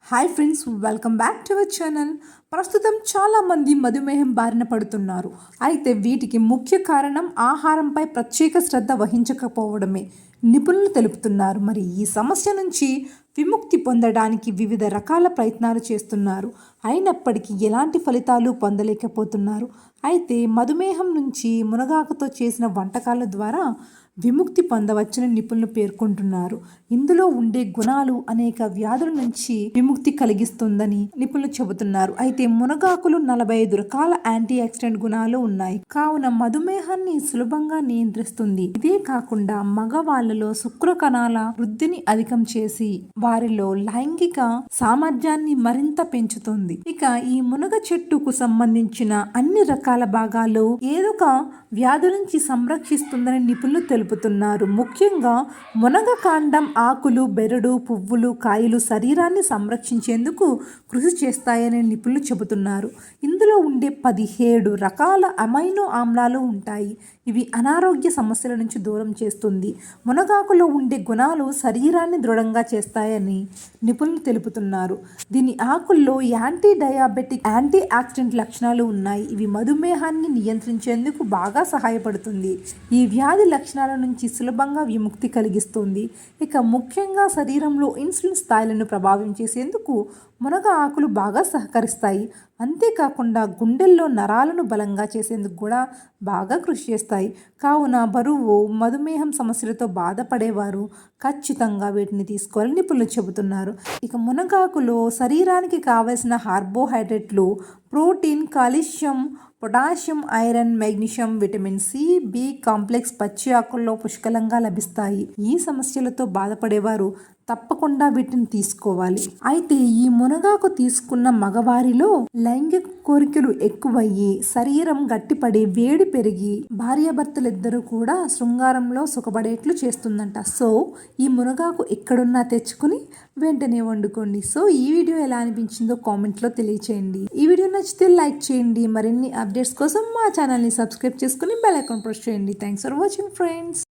Hi friends, welcome back to our channel. ప్రస్తుతం చాలామంది మధుమేహం బారిన పడుతున్నారు. అయితే వీటికి ముఖ్య కారణం ఆహారంపై ప్రత్యేక శ్రద్ధ వహించకపోవడమే నిపుణులు తెలుపుతున్నారు. మరి ఈ సమస్య నుంచి విముక్తి పొందడానికి వివిధ రకాల ప్రయత్నాలు చేస్తున్నారు. అయినప్పటికీ ఎలాంటి ఫలితాలు పొందలేకపోతున్నారు. అయితే మధుమేహం నుంచి మునగాకుతో చేసిన వంటకాల ద్వారా విముక్తి పొందవచ్చని నిపుణులు పేర్కొంటున్నారు. ఇందులో ఉండే గుణాలు అనేక వ్యాధుల నుంచి విముక్తి కలిగిస్తుందని నిపుణులు చెబుతున్నారు. అయితే మునగాకులు 45 రకాల యాంటీ ఆక్సిడెంట్ గుణాలు ఉన్నాయి. కావున మధుమేహాన్ని సులభంగా నియంత్రిస్తుంది. ఇదే కాకుండా మగవాళ్లలో శుక్ర కణాల వృద్ధిని అధికం చేసి వారిలో లైంగిక సామర్థ్యాన్ని మరింత పెంచుతుంది. ఇక ఈ మునగ చెట్టుకు సంబంధించిన అన్ని రకాల భాగాలు ఏదొక వ్యాధి నుంచి సంరక్షిస్తుందని నిపుణులు తెలుపుతున్నారు. ముఖ్యంగా మునగ కాండం, ఆకులు, బెరడు, పువ్వులు, కాయలు శరీరాన్ని సంరక్షించేందుకు కృషి చేస్తాయని నిపుణులు చెబుతున్నారు. ఇందులో ఉండే 17 రకాల అమైనో ఆమ్లాలు ఉంటాయి. ఇవి అనారోగ్య సమస్యల నుంచి దూరం చేస్తుంది. మునగాకులో ఉండే గుణాలు శరీరాన్ని దృఢంగా చేస్తాయని నిపుణులు తెలుపుతున్నారు. దీని ఆకుల్లో యాంటీ డయాబెటిక్, యాంటీ ఆక్సిడెంట్ లక్షణాలు ఉన్నాయి. ఇవి మధుమేహాన్ని నియంత్రించేందుకు బాగా సహాయపడుతుంది. ఈ వ్యాధి లక్షణాల నుంచి సులభంగా విముక్తి కలిగిస్తుంది. ఇక ముఖ్యంగా శరీరంలో ఇన్సులిన్ స్థాయిలను ప్రభావితం చేసేందుకు మునగ ఆకులు బాగా సహకరిస్తాయి. అంతేకాకుండా గుండెల్లో నరాలను బలంగా చేసేందుకు కూడా బాగా కృషి చేస్తాయి. కావున బరువు, మధుమేహం సమస్యలతో బాధపడేవారు ఖచ్చితంగా వీటిని తీసుకోవాలని నిపుణులు చెబుతున్నారు. ఇక మునగాకులో శరీరానికి కావలసిన కార్బోహైడ్రేట్లు, protein, calcium, potassium, iron, magnesium, vitamin C, B complex పచ్చి ఆకుల్లో పుష్కలంగా లభిస్తాయి. ఈ సమస్యలతో బాధపడేవారు తప్పకుండా వీటిని తీసుకోవాలి. అయితే ఈ మునగాకు తీసుకున్న మగవారిలో లైంగిక కోరికలు ఎక్కువయ్యి శరీరం గట్టిపడి వేడి పెరిగి భార్యాభర్తలిద్దరూ కూడా శృంగారంలో సుఖపడేట్లు చేస్తుందంట. సో ఈ మునగాకు ఎక్కడున్నా తెచ్చుకుని వెంటనే వండుకోండి. సో ఈ వీడియో ఎలా అనిపించిందో కామెంట్లో తెలియచేయండి. ఈ వీడియో నచ్చితే లైక్ చేయండి. మరిన్ని అప్డేట్స్ కోసం మా ఛానల్ని సబ్స్క్రైబ్ చేసుకుని బెల్ ఐకాన్ ప్రెస్ చేయండి. Thanks for watching friends.